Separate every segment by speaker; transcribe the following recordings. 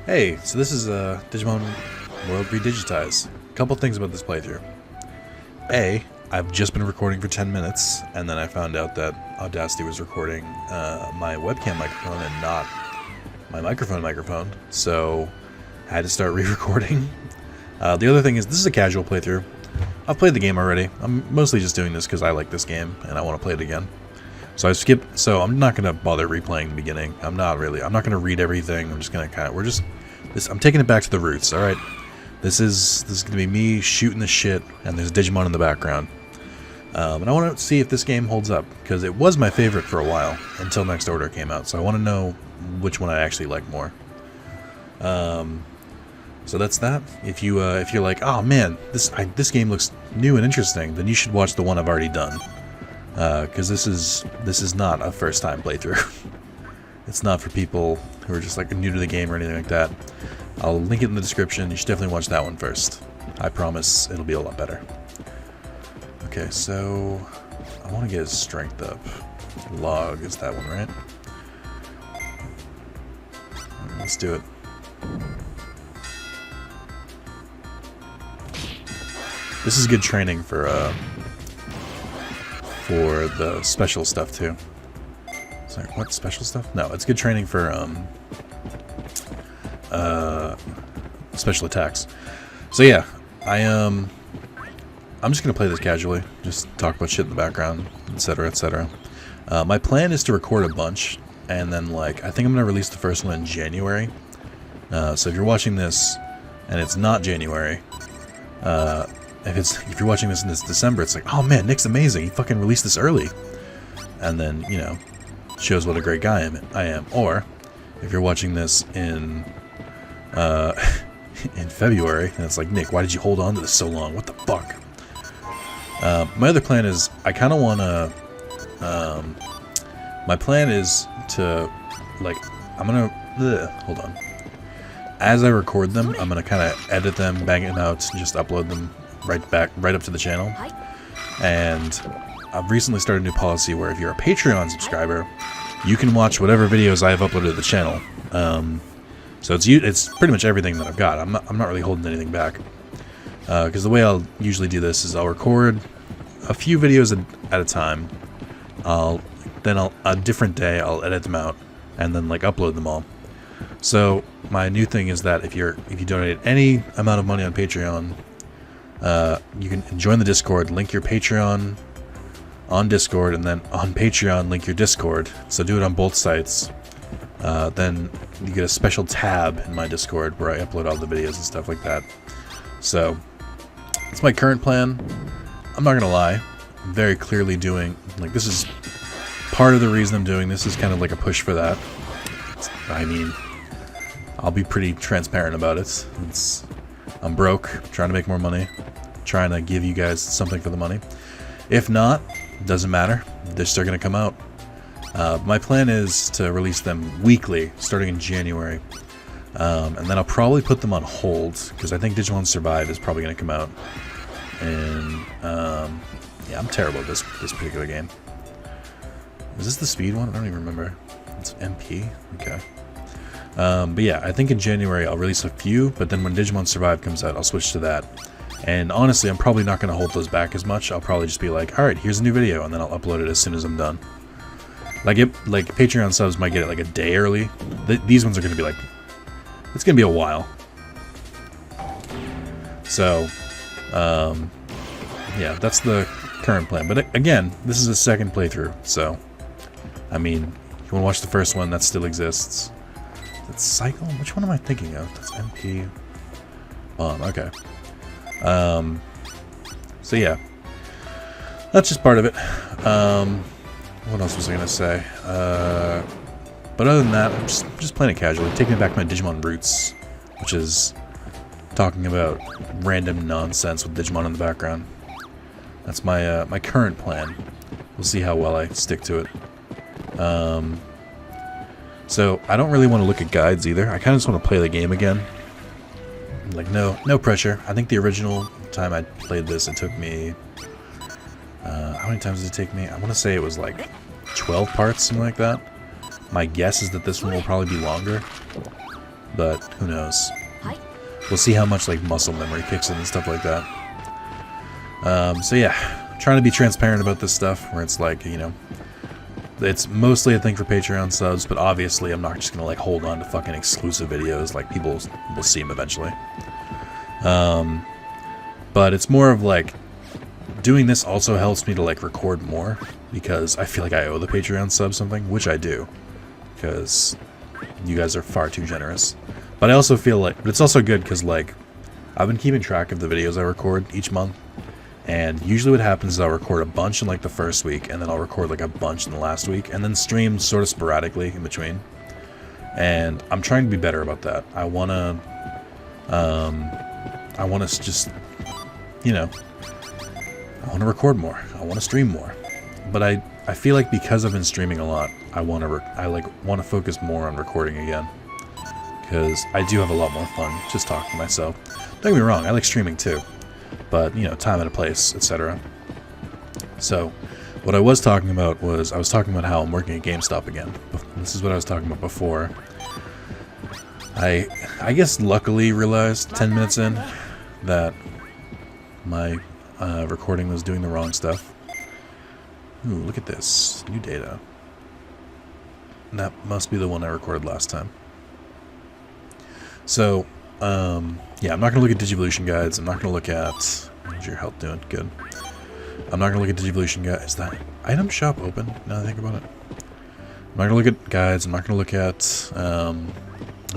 Speaker 1: Hey, so this is Digimon World Digitize. A couple things about this playthrough. A, I've just been recording for 10 minutes, and then I found out that Audacity was recording my webcam microphone and not my microphone, so I had to start re-recording. The other thing is, this is a casual playthrough. I've played the game already. I'm mostly just doing this because I like this game, and I want to play it again. So I skipped, so I'm not going to bother replaying the beginning. I'm not going to read everything. I'm just going to I'm taking it back to the roots, alright? This is going to be me shooting the shit, and there's Digimon in the background. And I want to see if this game holds up, because it was my favorite for a while, until Next Order came out, so I want to know which one I actually like more. So that's that. If you're like, oh man, this game looks new and interesting, then you should watch the one I've already done. Because this is not a first-time playthrough. It's not for people who are just like new to the game or anything like that. I'll link it in the description. You should definitely watch that one first. I promise it'll be a lot better. Okay, so I want to get his strength up. Log is that one, right? Let's do it. This is good training for the special stuff too. Sorry, what special stuff? No, it's good training for special attacks. So yeah, I'm just gonna play this casually, just talk about shit in the background, etc., etc. My plan is to record a bunch, and then I think I'm gonna release the first one in January. So if you're watching this and it's not January, if you're watching this in December, it's like, oh man, Nick's amazing. He fucking released this early, and then shows what a great guy I am. Or if you're watching this in in February, and it's like, Nick, why did you hold on to this so long? What the fuck? My other plan is I kind of want to. My plan is to I'm gonna hold on. As I record them, I'm gonna kind of edit them, bang them out, and just upload them right up to the channel. And I've recently started a new policy where if you're a Patreon subscriber, you can watch whatever videos I have uploaded to the channel. So it's pretty much everything that I've got. I'm not really holding anything back. Because the way I'll usually do this is I'll record a few videos at a time. Then a different day I'll edit them out and then upload them all. So my new thing is that if you donate any amount of money on Patreon, you can join the Discord, link your Patreon on Discord, and then on Patreon link your Discord. So do it on both sites. Then you get a special tab in my Discord where I upload all the videos and stuff like that. So it's my current plan. I'm not gonna lie, I'm very clearly doing this is part of the reason I'm doing this is kind of like a push for that. I mean, I'll be pretty transparent about it. I'm broke, trying to make more money, trying to give you guys something for the money. If not, doesn't matter. They're still going to come out. My plan is to release them weekly, starting in January. And then I'll probably put them on hold, because I think Digimon Survive is probably going to come out. And, yeah, I'm terrible at this particular game. Is this the speed one? I don't even remember. It's MP? Okay. But yeah, I think in January I'll release a few, but then when Digimon Survive comes out, I'll switch to that. And honestly, I'm probably not going to hold those back as much. I'll probably just be like, alright, here's a new video, and then I'll upload it as soon as I'm done. Patreon subs might get it a day early. These ones are going to be it's going to be a while. So, yeah, that's the current plan. But again, this is a second playthrough, so, I mean, if you want to watch the first one, that still exists. That's Cycle? Which one am I thinking of? That's MP. Okay. So yeah. That's just part of it. What else was I gonna say? But other than that, I'm just playing it casually, taking it back to my Digimon roots, which is talking about random nonsense with Digimon in the background. That's my my current plan. We'll see how well I stick to it. So, I don't really want to look at guides either. I kind of just want to play the game again. No pressure. I think the original time I played this, it took me... how many times did it take me? I want to say it was 12 parts, something like that. My guess is that this one will probably be longer. but who knows. We'll see how much like muscle memory kicks in and stuff like that. So yeah, trying to be transparent about this stuff, where it's like, you know, it's mostly a thing for Patreon subs, but obviously I'm not just gonna like hold on to fucking exclusive videos. Like, people will see them eventually. But it's more of like, doing this also helps me to like record more, because I feel like I owe the Patreon sub something, which I do, because you guys are far too generous. But I also feel like, but it's also good because like, I've been keeping track of the videos I record each month, and usually what happens is I'll record a bunch in like the first week, and then I'll record like a bunch in the last week, and then stream sort of sporadically in between. And I'm trying to be better about that. I wanna just, you know, I want to record more. I want to stream more. But I feel like because I've been streaming a lot, I want to focus more on recording again, because I do have a lot more fun just talking to myself. Don't get me wrong, I like streaming too, but you know, time and a place, etc. So, what I was talking about was I was talking about how I'm working at GameStop again. This is what I was talking about before. I guess luckily realized 10 minutes in that my recording was doing the wrong stuff. Ooh, look at this. New data. That must be the one I recorded last time. So, yeah, I'm not going to look at Digivolution guides. I'm not going to look at... How's your health doing? Good. I'm not going to look at Digivolution guides. Is that item shop open, now that I think about it? I'm not going to look at guides. I'm not going to look at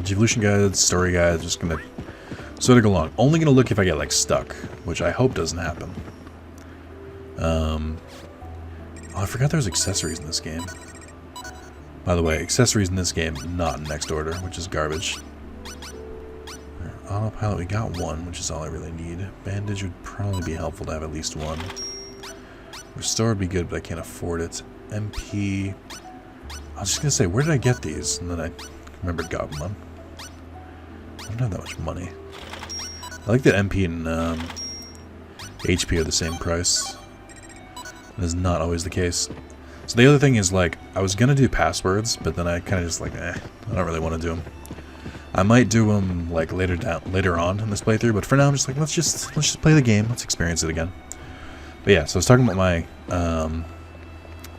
Speaker 1: Digivolution guides, story guides. Just going to sort of go along. Only going to look if I get, like, stuck, which I hope doesn't happen. Oh, I forgot there was accessories in this game. By the way, accessories in this game, not in next order, which is garbage. Autopilot, we got one, which is all I really need. Bandage would probably be helpful to have at least one. Restore would be good, but I can't afford it. MP... I was just going to say, where did I get these? And then I remembered got one. I don't have that much money. I like that MP and HP are the same price. That is not always the case. So the other thing is, like, I was going to do passwords, but then I kind of just like, I don't really want to do them. I might do them like later on in this playthrough, but for now I'm just like, let's just play the game, let's experience it again. But yeah, so I was talking about my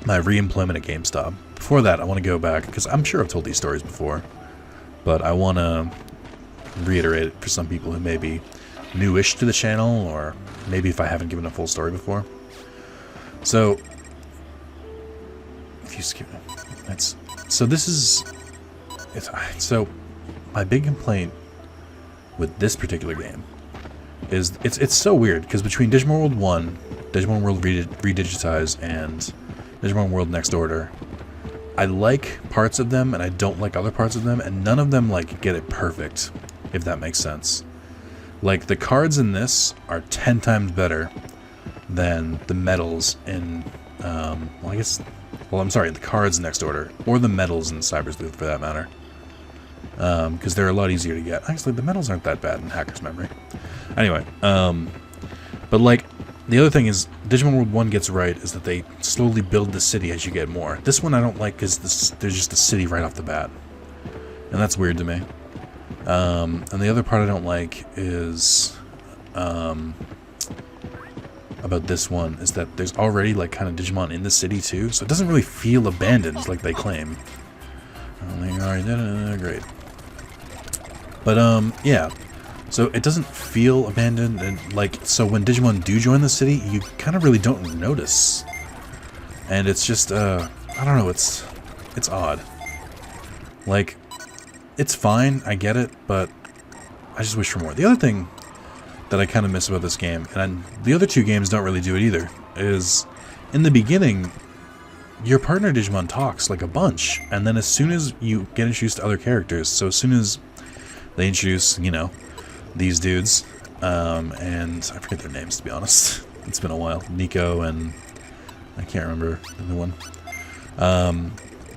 Speaker 1: my re-employment at GameStop. Before that, I want to go back, because I'm sure I've told these stories before, but I want to reiterate it for some people who may be newish to the channel, or maybe if I haven't given a full story before. So if you skip it, so my big complaint with this particular game is it's so weird, because between Digimon World 1, Digimon World Redigitize, and Digimon World Next Order, I like parts of them and I don't like other parts of them, and none of them like get it perfect, if that makes sense. Like, the cards in this are 10 times better than the medals in the cards in Next Order, or the medals in Cyber Sleuth for that matter. Because they're a lot easier to get. Actually, the medals aren't that bad in Hacker's Memory. Anyway, but like, the other thing is, Digimon World 1 gets right is that they slowly build the city as you get more. This one I don't like because there's just a city right off the bat. And that's weird to me. And the other part I don't like is, about this one, is that there's already like kind of Digimon in the city too, so it doesn't really feel abandoned like they claim. Alright, great. But yeah, so it doesn't feel abandoned, and like, so when Digimon do join the city, you kind of really don't notice, and it's just I don't know, it's odd. Like, it's fine, I get it, but I just wish for more. The other thing that I kind of miss about this game, and the other two games don't really do it either, is in the beginning, your partner Digimon talks like a bunch, and then as soon as you get introduced to other characters, so as soon as they introduce, you know, these dudes, and I forget their names, to be honest, it's been a while, Nico and I can't remember the new one,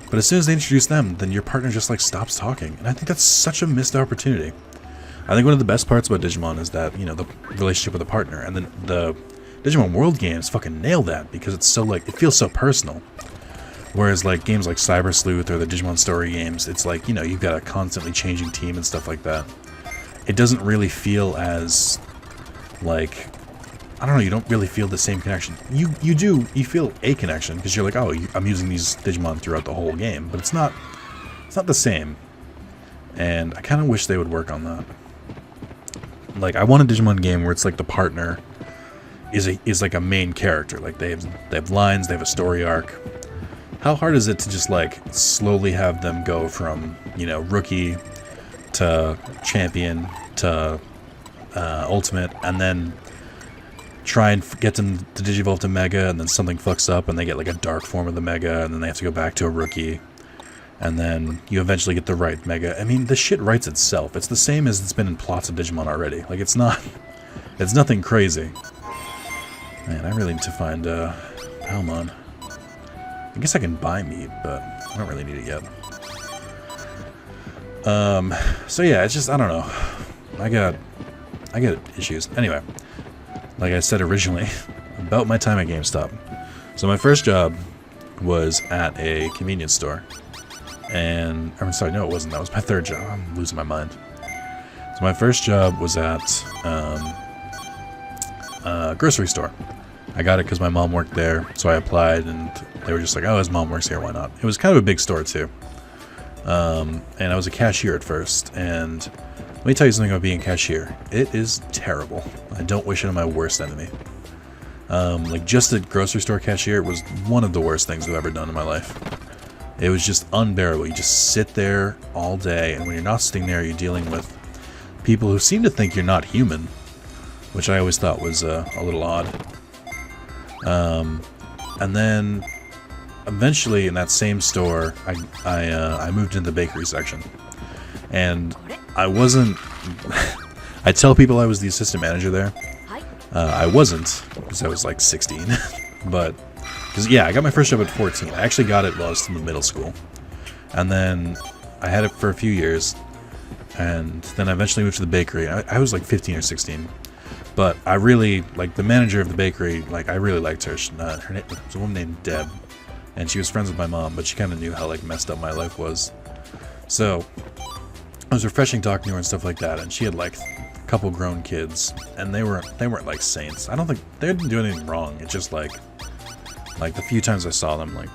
Speaker 1: but as soon as they introduce them, then your partner just like stops talking, and I think that's such a missed opportunity. I think one of the best parts about Digimon is that, you know, the relationship with a partner, and then the Digimon World games fucking nail that, because it's so, like, it feels so personal. Whereas like games like Cyber Sleuth or the Digimon Story games, it's like, you know, you've got a constantly changing team and stuff like that. It doesn't really feel as like, I don't know, you don't really feel the same connection. You feel a connection because you're like, oh, I'm using these Digimon throughout the whole game, but it's not the same. And I kind of wish they would work on that. Like, I want a Digimon game where it's like the partner is like a main character. Like they have lines, they have a story arc. How hard is it to just like slowly have them go from, you know, rookie to champion to ultimate, and then try and get them to digivolve to Mega, and then something fucks up and they get like a dark form of the Mega, and then they have to go back to a rookie, and then you eventually get the right Mega. I mean, the shit writes itself. It's the same as it's been in plots of Digimon already. Like, it's nothing crazy. Man, I really need to find Palmon. I guess I can buy meat, but I don't really need it yet. So yeah, it's just, I don't know. I got issues. Anyway, like I said originally, about my time at GameStop. So my first job was at a convenience store. And, I'm sorry, no it wasn't. That was my third job. I'm losing my mind. So my first job was at a grocery store. I got it because my mom worked there, so I applied, and they were just like, oh, his mom works here, why not? It was kind of a big store, too. And I was a cashier at first, and let me tell you something about being a cashier. It is terrible. I don't wish it on my worst enemy. Like, just a grocery store cashier was one of the worst things I've ever done in my life. It was just unbearable. You just sit there all day, and when you're not sitting there, you're dealing with people who seem to think you're not human, which I always thought was a little odd. And then eventually in that same store, I moved into the bakery section, and I wasn't. I tell people I was the assistant manager there. I wasn't, because I was like 16, but because yeah, I got my first job at 14. I actually got it while I was still in middle school, and then I had it for a few years, and then I eventually moved to the bakery. I was like 15 or 16. But I really, like, the manager of the bakery, like, I really liked her. Her name was a woman named Deb, and she was friends with my mom, but she kind of knew how, like, messed up my life was. So, it was refreshing talking to her and stuff like that, and she had, like, a couple grown kids, and they weren't, like, saints. I don't think, they didn't do anything wrong. It's just, like, the few times I saw them, like,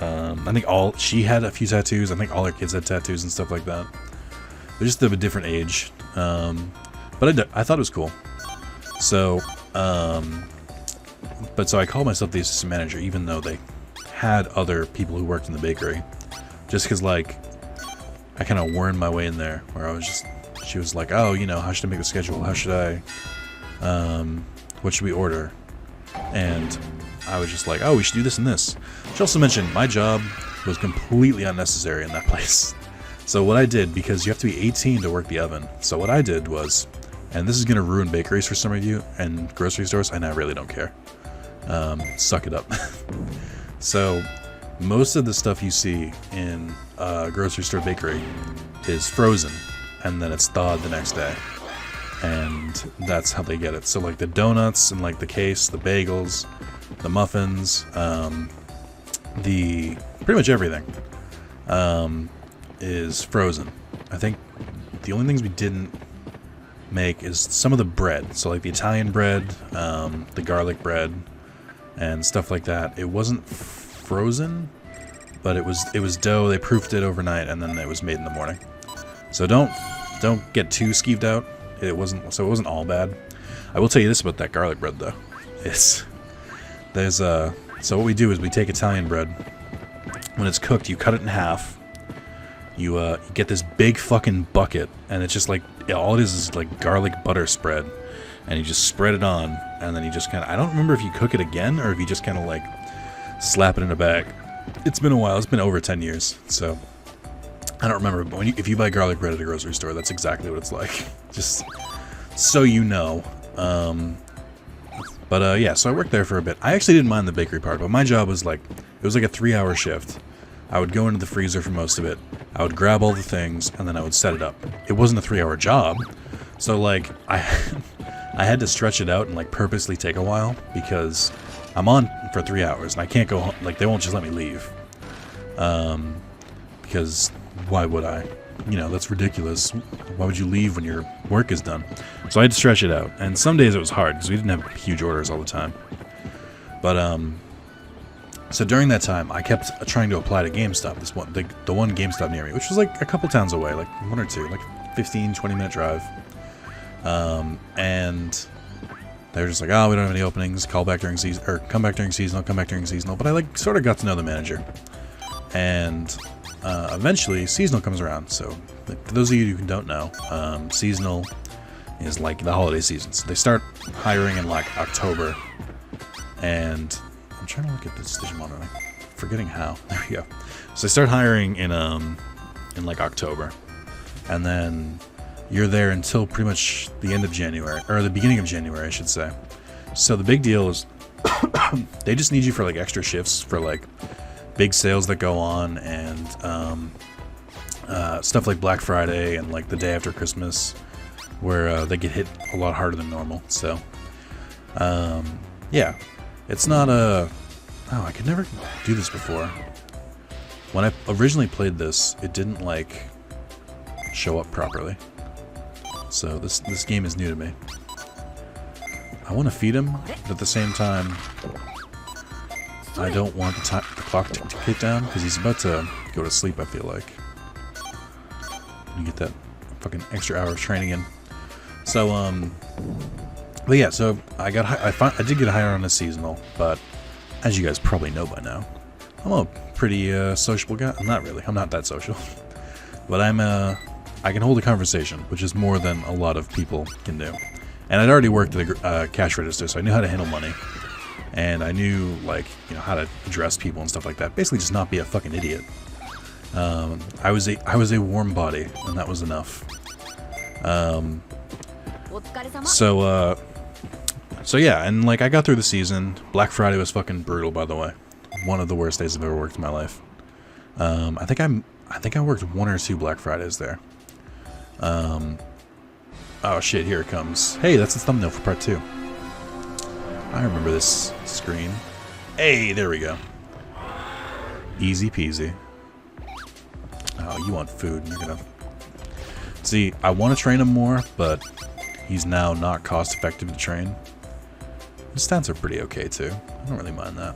Speaker 1: I think she had a few tattoos. I think all her kids had tattoos and stuff like that. They're just of a different age. But I thought it was cool. So, so I called myself the assistant manager, even though they had other people who worked in the bakery. Just because, like, I kind of wormed my way in there, where I was just, she was like, oh, you know, how should I make the schedule? How should I, what should we order? And I was just like, oh, we should do this and this. She also mentioned my job was completely unnecessary in that place. So what I did, because you have to be 18 to work the oven, so what I did was, and this is going to ruin bakeries for some of you and grocery stores, and I really don't care. Suck it up. So, most of the stuff you see in a grocery store bakery is frozen, and then it's thawed the next day. And that's how they get it. So, like, the donuts and, like, the case, the bagels, the muffins, pretty much everything is frozen. I think the only things we didn't make is some of the bread, so like the Italian bread, the garlic bread, and stuff like that. It wasn't frozen, but it was dough. They proofed it overnight, and then it was made in the morning. So don't get too skeeved out. It wasn't all bad. I will tell you this about that garlic bread though. So what we do is we take Italian bread. When it's cooked, you cut it in half. You get this big fucking bucket, and it's just like, all it is like garlic butter spread, and you just spread it on, and then you just kind of, I don't remember if you cook it again, or if you just kind of like slap it in a bag. It's been a while. It's been over 10 years, so I don't remember, but if you buy garlic bread at a grocery store, that's exactly what it's like. Just so you know. Yeah, so I worked there for a bit. I actually didn't mind the bakery part, but my job was like, it was like a 3-hour shift. I would go into the freezer for most of it. I would grab all the things, and then I would set it up. It wasn't a 3-hour job, so like I had to stretch it out and like purposely take a while, because I'm on for 3 hours and I can't go home. Like, they won't just let me leave. Because why would I? You know, that's ridiculous. Why would you leave when your work is done? So I had to stretch it out. And some days it was hard because we didn't have huge orders all the time. But, so during that time, I kept trying to apply to GameStop, the one GameStop near me, which was like a couple towns away, like one or two, like 15, 20-minute drive. And they were just like, oh, we don't have any openings, call back during season, or come back during seasonal, come back during seasonal. But I like sort of got to know the manager. And eventually, seasonal comes around. So for those of you who don't know, seasonal is like the holiday seasons. They start hiring in like October. And I'm trying to look at this Digimon and I'm forgetting how. There we go. So they start hiring in like October. And then you're there until pretty much the end of January, or the beginning of January, I should say. So the big deal is they just need you for like extra shifts for like big sales that go on and stuff like Black Friday and like the day after Christmas, where they get hit a lot harder than normal. So yeah, it's not a... Oh, I could never do this before. When I originally played this, it didn't like show up properly. So this game is new to me. I want to feed him, but at the same time, I don't want the clock to tick down because he's about to go to sleep. I feel like you get that fucking extra hour of training in. So but yeah, so I did get hired on a seasonal, but as you guys probably know by now, I'm a pretty sociable guy. I'm not really. I'm not that social, but I can hold a conversation, which is more than a lot of people can do. And I'd already worked at a cash register, so I knew how to handle money, and I knew like how to address people and stuff like that. Basically, just not be a fucking idiot. I was a warm body, and that was enough. So yeah, and like I got through the season. Black Friday was fucking brutal, by the way. One of the worst days I've ever worked in my life. I think I worked 1 or 2 Black Fridays there. Oh shit, here it comes. Hey, that's the thumbnail for part 2. I remember this screen. Hey, there we go. Easy peasy. Oh, you want food. You're gonna... See, I want to train him more, but he's now not cost effective to train. His stats are pretty okay too. I don't really mind that.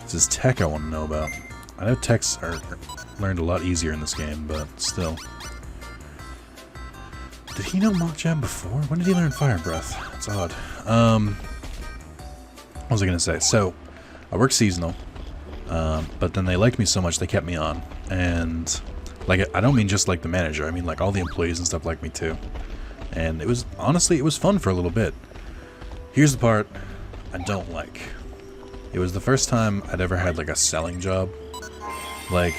Speaker 1: It's his tech I want to know about. I know techs are learned a lot easier in this game, but still. Did he know Mach Jab before? When did he learn Fire Breath? That's odd. What was I gonna say? So, I work seasonal, but then they liked me so much they kept me on. And like, I don't mean just like the manager. I mean like all the employees and stuff like me too. And it was honestly, it was fun for a little bit. Here's the part I don't like. It was the first time I'd ever had like a selling job. Like,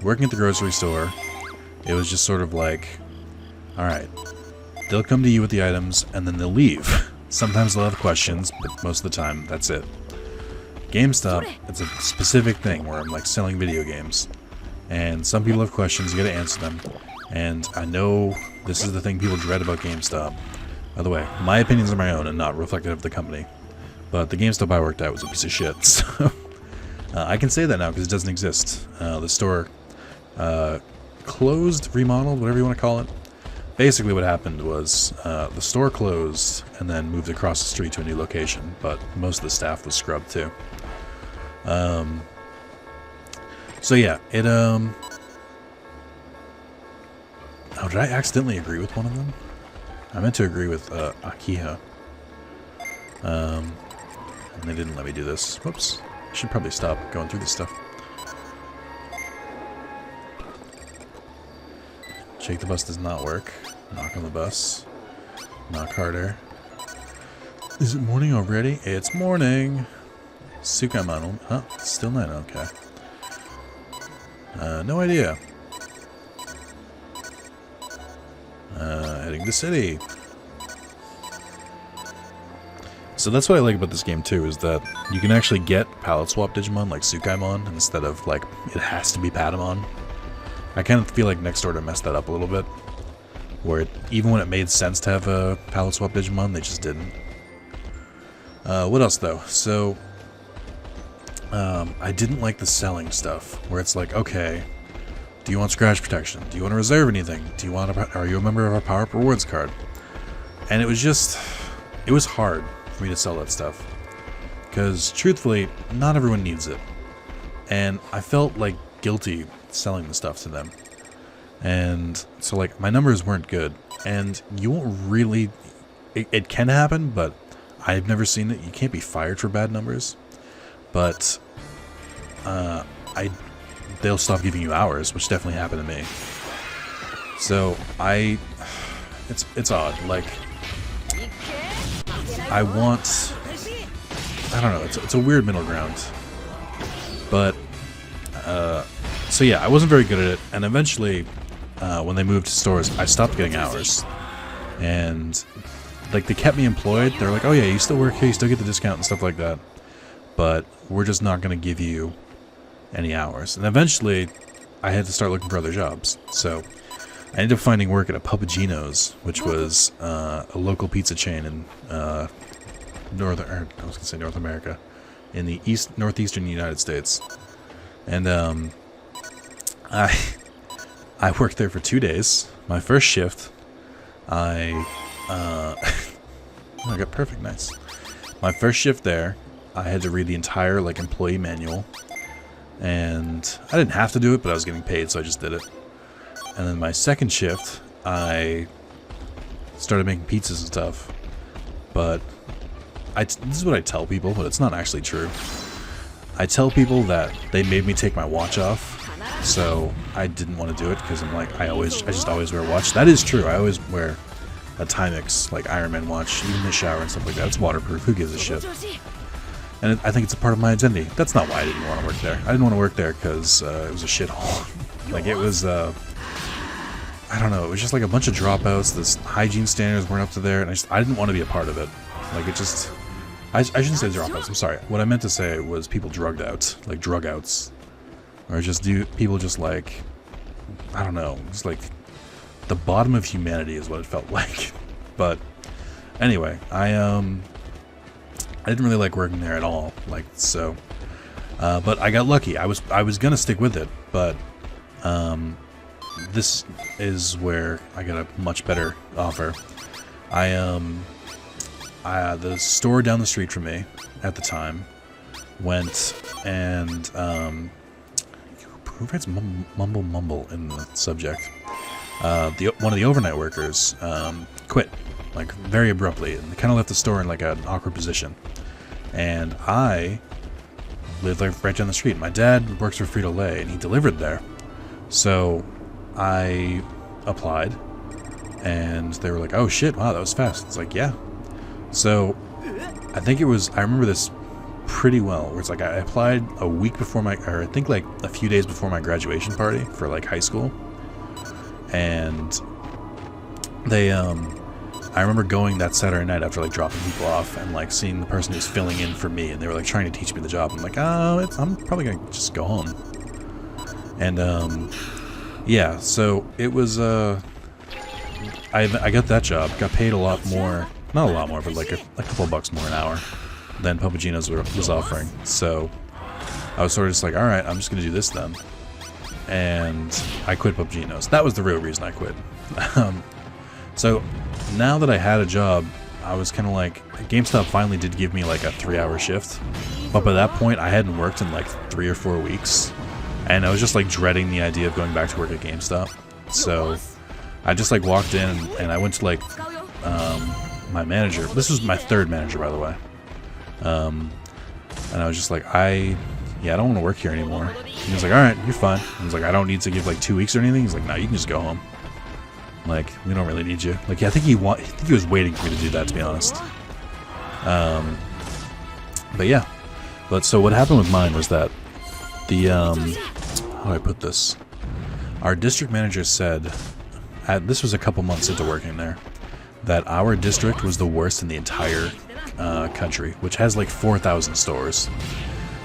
Speaker 1: working at the grocery store, it was just sort of like, alright, they'll come to you with the items and then they'll leave. Sometimes they'll have questions, but most of the time, that's it. GameStop, it's a specific thing where I'm like selling video games. And some people have questions, you gotta answer them. And I know this is the thing people dread about GameStop. By the way, my opinions are my own and not reflective of the company. But the GameStop I worked at was a piece of shit, so... I can say that now because it doesn't exist. The store closed, remodeled, whatever you want to call it. Basically what happened was the store closed and then moved across the street to a new location, but most of the staff was scrubbed too. So yeah, it oh, did I accidentally agree with one of them? I meant to agree with Akiha. And they didn't let me do this. Whoops. I should probably stop going through this stuff. Shake the bus does not work. Knock on the bus. Knock harder. Is it morning already? It's morning! Sukamon. Huh? It's still 9. Okay. No idea. Heading to city. So that's what I like about this game too, is that you can actually get palette swap Digimon like Sukaimon instead of like it has to be Patamon. I kind of feel like Next Order messed that up a little bit, where even when it made sense to have a palette swap Digimon, they just didn't. What else though? So I didn't like the selling stuff, where it's like, okay, do you want scratch protection? Do you want to reserve anything? Are you a member of our Power Up Rewards card? And it was hard for me to sell that stuff. Because, truthfully, not everyone needs it. And I felt, like, guilty selling the stuff to them. And so, like, my numbers weren't good. And you won't really... It can happen, but I've never seen it. You can't be fired for bad numbers. But they'll stop giving you hours, which definitely happened to me. So it's odd. Like, I don't know. It's a weird middle ground. But so yeah, I wasn't very good at it, and eventually, when they moved to stores, I stopped getting hours, and like they kept me employed. They're like, "Oh yeah, you still work here, you still get the discount and stuff like that." But we're just not going to give you any hours. And eventually, I had to start looking for other jobs. So I ended up finding work at a Puppuccino's, which was a local pizza chain in North America, in the northeastern United States. And I worked there for 2 days. My first shift, I got perfect, nice. My first shift there, I had to read the entire, like, employee manual, and I didn't have to do it, but I was getting paid, so I just did it. And then my second shift, I started making pizzas and stuff, but this is what I tell people, but it's not actually true. I tell people that they made me take my watch off, so I didn't want to do it, because I'm like, I just always wear a watch. That is true, I always wear a Timex, like, Iron Man watch, even in the shower and stuff like that. It's waterproof, who gives a shit? And I think it's a part of my identity. That's not why I didn't want to work there. I didn't want to work there because it was a shithole. Like, it was, I don't know, it was just like a bunch of dropouts. The hygiene standards weren't up to there, and I didn't want to be a part of it. Like, it just... I shouldn't say dropouts, I'm sorry. What I meant to say was people drugged out. Like, drug outs. Or just people just, like... I don't know. Just, like... The bottom of humanity is what it felt like. But, anyway, I didn't really like working there at all, like, so, but I got lucky. I was gonna stick with it, but, this is where I got a much better offer. The store down the street from me, at the time, went and, who writes mumble in the subject? One of the overnight workers, quit. Like, very abruptly, and they kind of left the store in, like, an awkward position. And I lived, like, right down the street. My dad works for Frito-Lay, and he delivered there. So I applied, and they were like, "Oh shit, wow, that was fast." It's like, yeah. So I remember this pretty well, where it's like I applied a week before or I think like a few days before my graduation party for, like, high school. And they, I remember going that Saturday night after, like, dropping people off and, like, seeing the person who's filling in for me, and they were, like, trying to teach me the job. I'm like, I'm probably gonna just go home. And, yeah, so it was, I got that job, got paid a lot more, not a lot more, but, like, a couple bucks more an hour than Puppuccino's was offering. So I was sort of just like, alright, I'm just gonna do this then. And I quit Puppuccino's. That was the real reason I quit. So now that I had a job, I was kind of like, GameStop finally did give me, like, a 3-hour shift, but by that point I hadn't worked in, like, 3 or 4 weeks, and I was just, like, dreading the idea of going back to work at GameStop. So I just, like, walked in, and I went to, like, my manager. This was my third manager, by the way. And I was just like, I don't want to work here anymore. And he was like, alright, you're fine. He was like, I don't need to give, like, 2 weeks or anything. He's like, no, you can just go home. Like, we don't really need you. Like, I think he was waiting for me to do that, to be honest. But yeah. But so what happened with mine was that how do I put this? Our district manager said, this was a couple months into working there, that our district was the worst in the entire country, which has, like, 4,000 stores.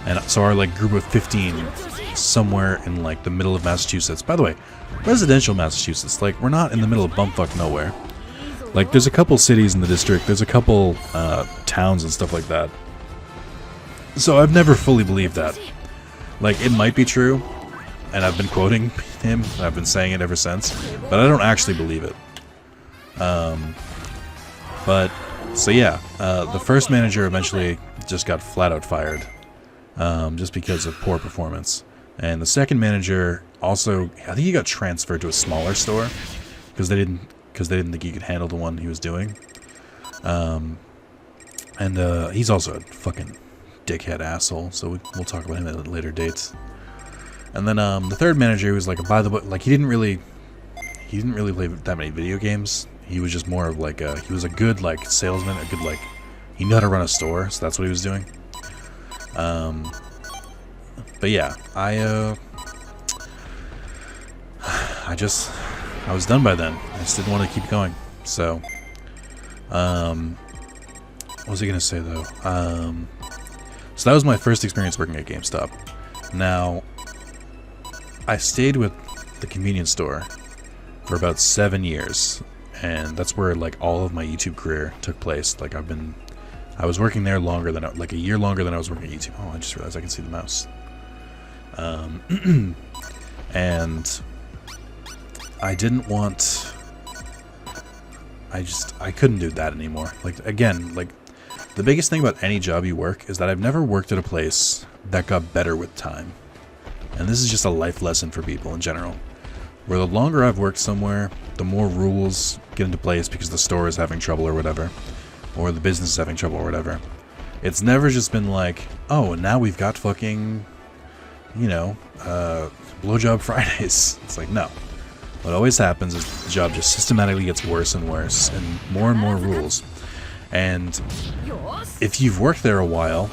Speaker 1: And so our, like, group of 15 somewhere in, like, the middle of Massachusetts. By the way, residential Massachusetts. Like, we're not in the middle of bumfuck nowhere. Like, there's a couple cities in the district. There's a couple towns and stuff like that. So I've never fully believed that. Like, it might be true, and I've been quoting him, and I've been saying it ever since, but I don't actually believe it. But, so yeah, the first manager eventually just got flat out fired, just because of poor performance. And the second manager also, I think he got transferred to a smaller store, because they didn't think he could handle the one he was doing. And he's also a fucking dickhead asshole, so we'll talk about him at a later date. And then the third manager was like, by the way, like he didn't really play that many video games. He was just more of like he was a good like salesman, a good like, he knew how to run a store, so that's what he was doing. But yeah, I was done by then. I just didn't want to keep going. So, what was I gonna say though? So that was my first experience working at GameStop. Now, I stayed with the convenience store for about 7 years, and that's where like all of my YouTube career took place. Like I was working there longer than like a year longer than I was working at YouTube. Oh, I just realized I can see the mouse. And I didn't want. I couldn't do that anymore. Like again, like the biggest thing about any job you work is that I've never worked at a place that got better with time. And this is just a life lesson for people in general. Where the longer I've worked somewhere, the more rules get into place because the store is having trouble or whatever. Or the business is having trouble or whatever. It's never just been like, oh, now we've got fucking, you know, blowjob Fridays. It's like, no. What always happens is the job just systematically gets worse and worse, and more rules. And if you've worked there a while,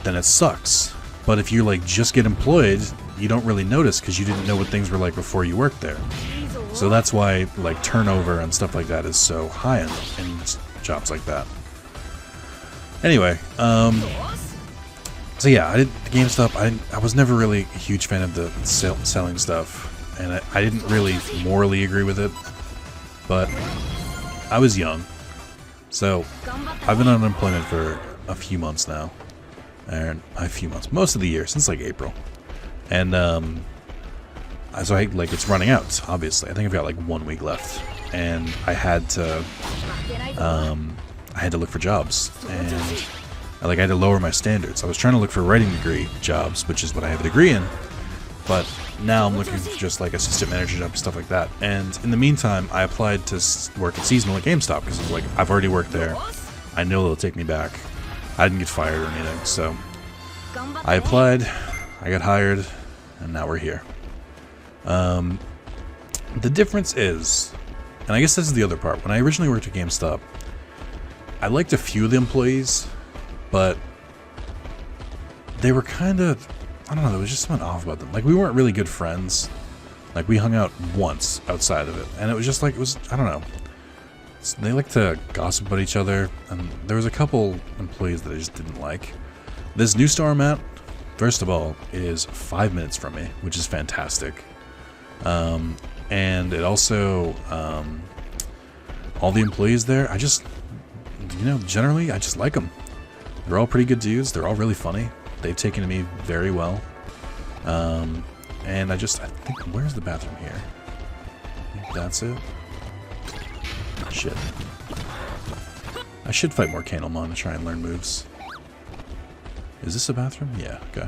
Speaker 1: then it sucks. But if you like just get employed, you don't really notice because you didn't know what things were like before you worked there. So that's why like turnover and stuff like that is so high in jobs like that. Anyway, so yeah, I did the GameStop. I was never really a huge fan of the selling stuff, and I didn't really morally agree with it. But I was young, so I've been on unemployment for a few months now, and most of the year since like April, and so it's running out. Obviously, I think I've got like 1 week left, and I had to look for jobs, and I had to lower my standards. I was trying to look for writing degree jobs, which is what I have a degree in, but now I'm looking for just like assistant manager jobs, stuff like that. And in the meantime, I applied to work at seasonal at GameStop because like I've already worked there. I know they'll take me back. I didn't get fired or anything, so I applied, I got hired, and now we're here. The difference is, and I guess this is the other part, when I originally worked at GameStop, I liked a few of the employees, but they were kind of, I don't know, there was just something off about them. Like, we weren't really good friends. Like, we hung out once outside of it, and it was just like, I don't know. They like to gossip about each other, and there was a couple employees that I just didn't like. This new store I'm at, first of all, is 5 minutes from me, which is fantastic. And it also, all the employees there, I just, generally, I just like them. They're all pretty good dudes. They're all really funny. They've taken to me very well. And I think, where's the bathroom here? I think that's it. Shit. I should fight more Candlemon to try and learn moves. Is this a bathroom? Yeah, okay.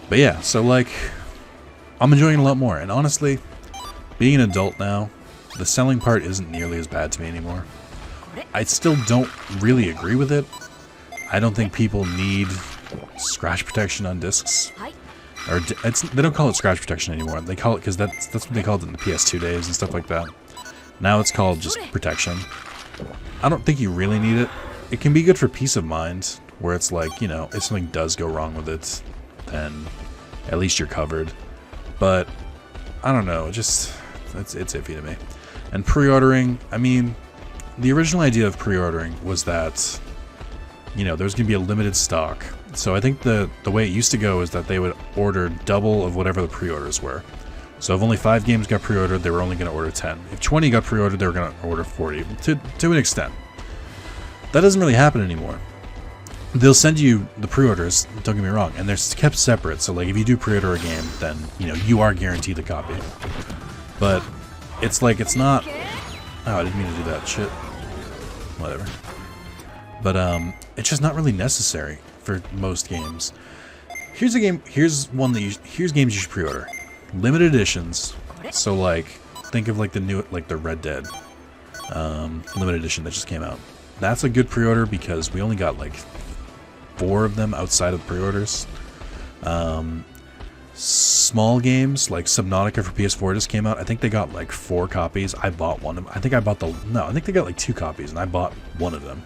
Speaker 1: But yeah, so like, I'm enjoying it a lot more. And honestly, being an adult now, the selling part isn't nearly as bad to me anymore. I still don't really agree with it. I don't think people need scratch protection on discs. Or they don't call it scratch protection anymore. They call it, because that's what they called it in the PS2 days and stuff like that. Now it's called just protection. I don't think you really need it. It can be good for peace of mind, where it's like, if something does go wrong with it, then at least you're covered. But I don't know, it's iffy to me. And pre-ordering, I mean, the original idea of pre-ordering was that, there was going to be a limited stock. So I think the way it used to go is that they would order double of whatever the pre-orders were. So if only 5 games got pre-ordered, they were only going to order 10. If 20 got pre-ordered, they were going to order 40, to an extent. That doesn't really happen anymore. they'll send you the pre-orders, don't get me wrong, and they're kept separate. So like if you do pre-order a game, then you are guaranteed a copy. But it's like it's not. Oh, I didn't mean to do that shit. Whatever. But it's just not really necessary for most games. Here's a game. Here's one that here's games you should pre-order. Limited editions. So like think of like the new the Red Dead limited edition that just came out. That's a good pre-order because we only got like 4 of them outside of pre-orders. Small games like Subnautica for PS4 just came out. I think they got like 4 copies. I bought one of them. I think they got like 2 copies and I bought one of them.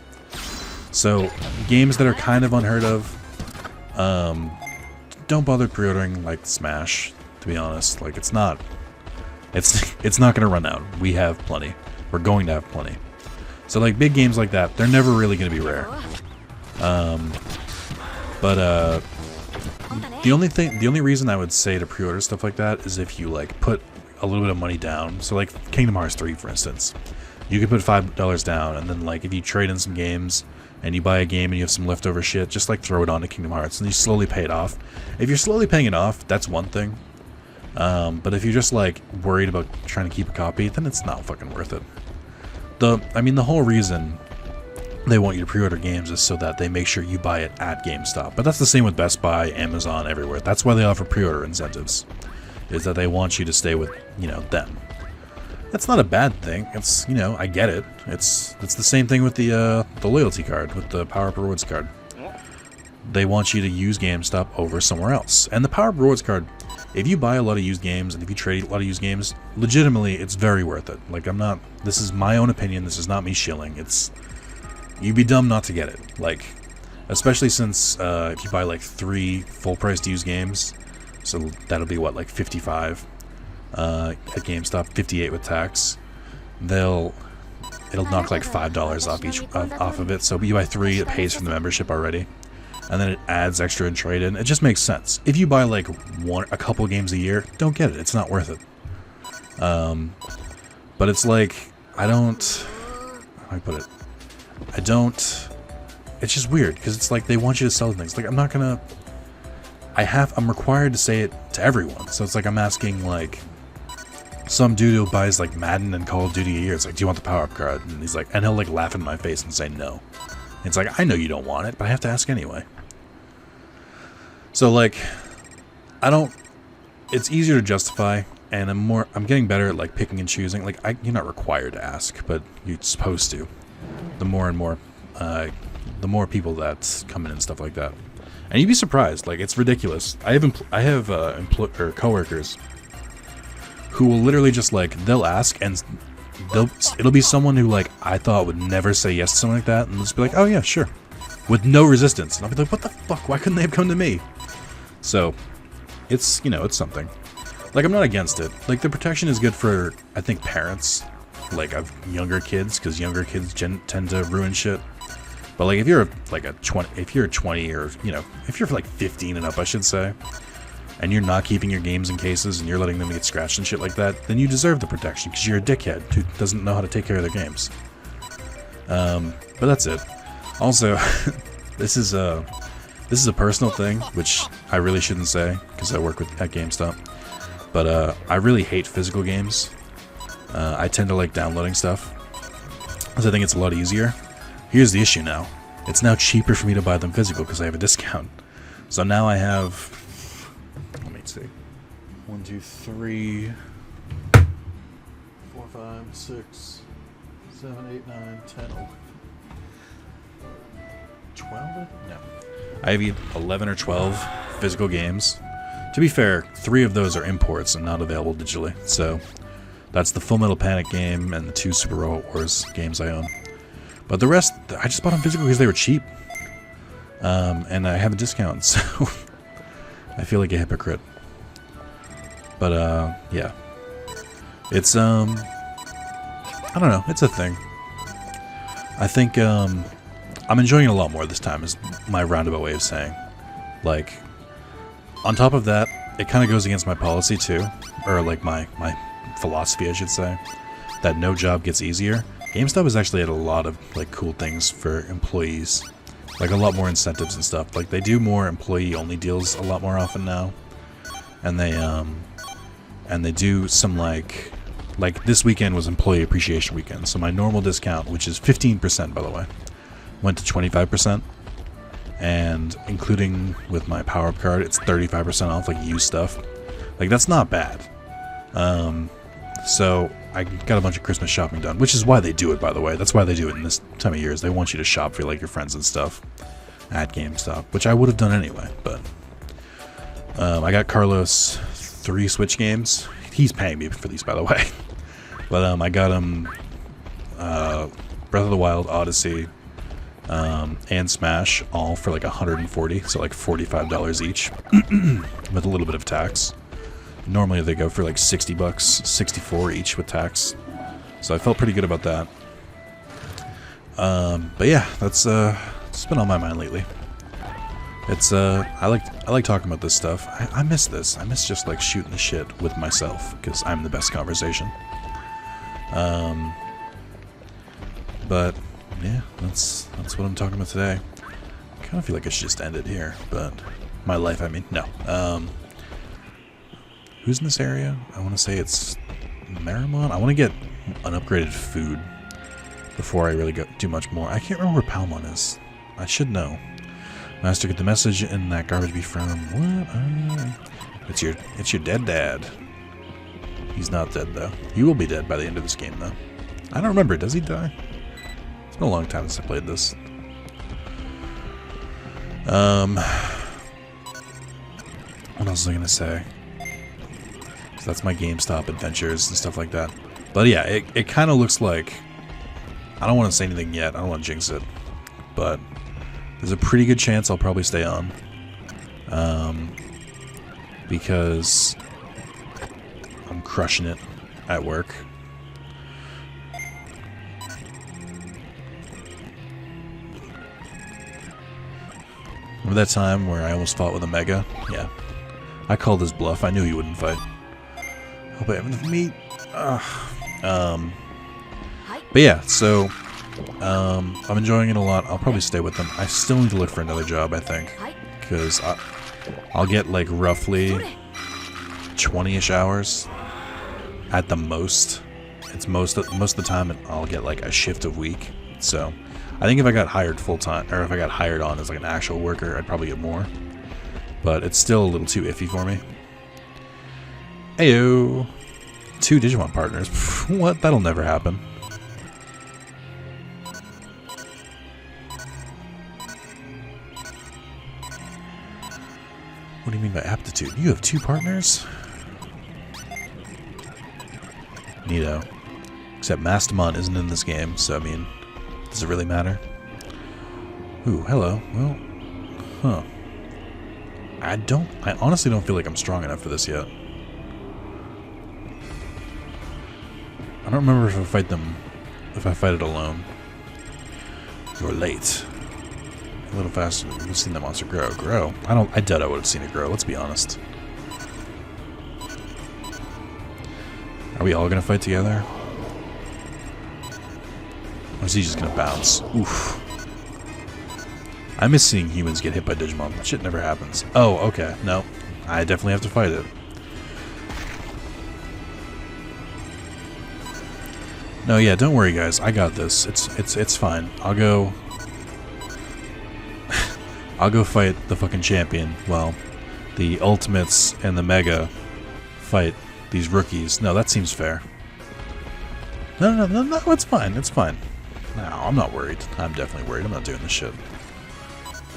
Speaker 1: So games that are kind of unheard of, don't bother pre-ordering like Smash, to be honest. Like it's not gonna run out. We have plenty. We're going to have plenty. So like big games like that, they're never really gonna be rare. The only reason I would say to pre-order stuff like that is if you like put a little bit of money down. So like Kingdom Hearts 3, for instance, you could put $5 down, and then like if you trade in some games and you buy a game and you have some leftover shit, just like throw it onto Kingdom Hearts and you slowly pay it off. If you're slowly paying it off, that's one thing. But if you're just like worried about trying to keep a copy, then it's not fucking worth it. The whole reason they want you to pre-order games is so that they make sure you buy it at GameStop. But that's the same with Best Buy, Amazon, everywhere. That's why they offer pre-order incentives, is that they want you to stay with, them. That's not a bad thing. It's, I get it. It's the same thing with the loyalty card, with the Power Up Rewards card. They want you to use GameStop over somewhere else. And the Power Up Rewards card, if you buy a lot of used games and if you trade a lot of used games, legitimately, it's very worth it. Like, this is my own opinion. This is not me shilling. You'd be dumb not to get it. Like, especially since if you buy like 3 full-priced used games, so that'll be what, like 55 at GameStop, 58 with tax. It'll knock like $5 off of it. So you buy 3, it pays for the membership already, and then it adds extra in trade-in. It just makes sense. If you buy like a couple games a year, don't get it. It's not worth it. But it's like how do I put it? It's just weird because it's like they want you to sell things. Like I'm required to say it to everyone. So it's like I'm asking like some dude who buys like Madden and Call of Duty a year. It's like, do you want the power up card? And he's like, and he'll like laugh in my face and say no. And it's like, I know you don't want it, but I have to ask anyway. So like, it's easier to justify, and I'm getting better at like picking and choosing. Like you're not required to ask, but you're supposed to. The more people that come in and stuff like that, and you'd be surprised. Like it's ridiculous. I have coworkers who will literally just like they'll ask and it'll be someone who like I thought would never say yes to something like that, and they'll just be like, oh yeah, sure, with no resistance. And I'll be like, what the fuck? Why couldn't they have come to me? So it's it's something. Like I'm not against it. Like the protection is good for I think parents. Like of younger kids, because younger kids tend to ruin shit. But like if you're like if you're 20 or if you're like 15 and up, I should say, and you're not keeping your games in cases and you're letting them get scratched and shit like that, then you deserve the protection because you're a dickhead who doesn't know how to take care of their games. But that's it. Also, this is a personal thing which I really shouldn't say because I work at GameStop. But I really hate physical games. I tend to like downloading stuff because I think it's a lot easier. Here's the issue now. It's now cheaper for me to buy them physical because I have a discount. So now I have, let me see, 1, 2, 3, 4, 5, 6, 7, 8, 9, 10, 12? No. I have 11 or 12 physical games. To be fair, 3 of those are imports and not available digitally. So that's the Full Metal Panic game and the 2 Super Robot Wars games I own. But the rest, I just bought them physical because they were cheap. And I have a discount, so I feel like a hypocrite. But, yeah. It's, I don't know, it's a thing. I think, I'm enjoying it a lot more this time, is my roundabout way of saying. Like, on top of that, it kind of goes against my policy, too. Or, like, my philosophy, I should say, that no job gets easier. GameStop has actually had a lot of like cool things for employees Like a lot more incentives and stuff. Like they do more employee-only deals a lot more often now, and they do some like this weekend was Employee Appreciation Weekend. So my normal discount, which is 15% by the way, went to 25%, and including with my power-up card, it's 35% off like used stuff. Like that's not bad. So I got a bunch of Christmas shopping done, which is why they do it, by the way. That's why they do it in this time of years. They want you to shop for like your friends and stuff at GameStop, which I would have done anyway. But I got Carlos 3 Switch games. He's paying me for these, by the way. But I got him Breath of the Wild, Odyssey, and Smash, all for like $140, so like $45 each, with a little bit of tax. Normally they go for like $60, $64 each with tax. So I felt pretty good about that. But yeah, that's it's been on my mind lately. It's I like talking about this stuff. I miss this. I miss just like shooting the shit with myself because I'm the best conversation. But yeah, that's what I'm talking about today. I kind of feel like I should just end it here, but my life, I mean, no. Who's in this area? I want to say it's Marimon. I want to get an upgraded food before I really do much more. I can't remember where Palmon is. I should know. Master, get the message in that garbage be from what? It's your dead dad. He's not dead though. He will be dead by the end of this game though. I don't remember. Does he die? It's been a long time since I played this. What else was I gonna say? That's my GameStop adventures and stuff like that. But yeah, it kind of looks like... I don't want to say anything yet. I don't want to jinx it. But there's a pretty good chance I'll probably stay on. Because I'm crushing it at work. Remember that time where I almost fought with a Mega? Yeah. I called his bluff. I knew he wouldn't fight. Hope I have enough meat. But yeah, so I'm enjoying it a lot. I'll probably stay with them. I still need to look for another job, I think, because I'll get like roughly 20-ish hours at the most. It's most of the time I'll get like a shift a week. So I think if I got hired full time, or if I got hired on as like an actual worker, I'd probably get more. But it's still a little too iffy for me. Ayo! 2 Digimon partners. What? That'll never happen. What do you mean by aptitude? You have 2 partners? Neato. Except Mastamon isn't in this game, so I mean, does it really matter? Ooh, hello. Well, huh. I honestly don't feel like I'm strong enough for this yet. I don't remember if I fight them, if I fight it alone. You're late. A little faster. We've seen the monster grow. Grow? I doubt I would have seen it grow, let's be honest. Are we all gonna fight together? Or is he just gonna bounce? Oof. I miss seeing humans get hit by Digimon. That shit never happens. Oh, okay. No. I definitely have to fight it. No, yeah, don't worry guys. I got this. It's fine. I'll go fight the fucking champion while the Ultimates and the Mega fight these rookies. No, that seems fair. No, it's fine. It's fine. No, I'm not worried. I'm definitely worried. I'm not doing this shit.